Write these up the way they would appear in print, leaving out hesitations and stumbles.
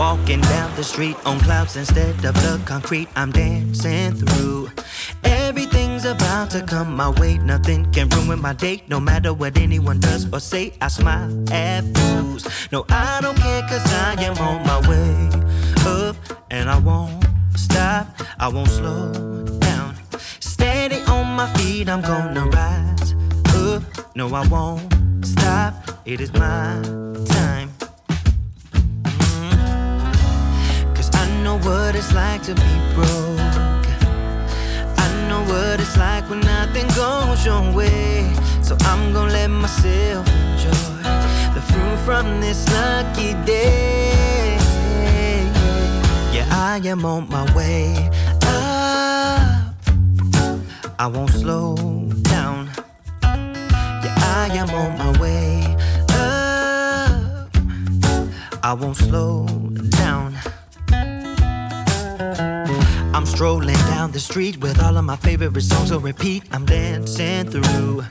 walking down the street on clouds instead of the concrete I'm dancing through. Everything's about to come my way. Nothing can ruin my day. No matter what anyone does or say, I smile at fools. No, I don't care, cause I am on my way up. And I won't stop, I won't slow down. Steady on my feet, I'm gonna rise up. No, I won't stop, it is my time. Cause I know what it's like to be broke. I know what it's like when nothing goes your way. So I'm gonna let myself enjoy the fruit from this lucky day. Yeah, I am on my way up. I won't slow down. Yeah, I am on my way up. I won't slow down. I'm strolling down the street with all of my favorite songs on repeat. I'm dancing through.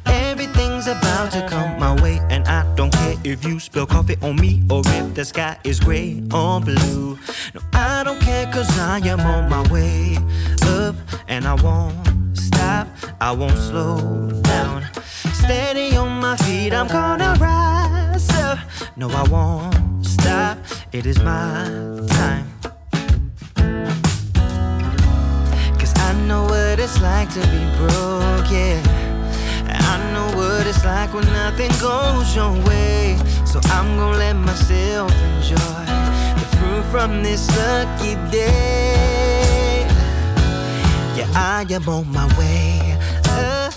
Everything's about to come my way, and I don't care if you spill coffee on me or if the sky is gray or blue. No, I don't care, cause I am on my way up. And I won't stop, I won't slow down. Steady on my feet, I'm gonna rise up. No, I won't stop, it is my time. Cause I know what it's like to be broke, yeah. I know what it's like when nothing goes your way. So I'm gonna let myself enjoy the fruit from this lucky day. Yeah, I am on my way up.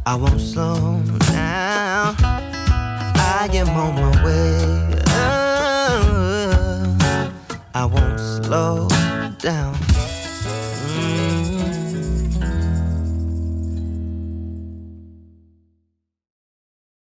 I won't slow down. I am on my way up. I won't slow down.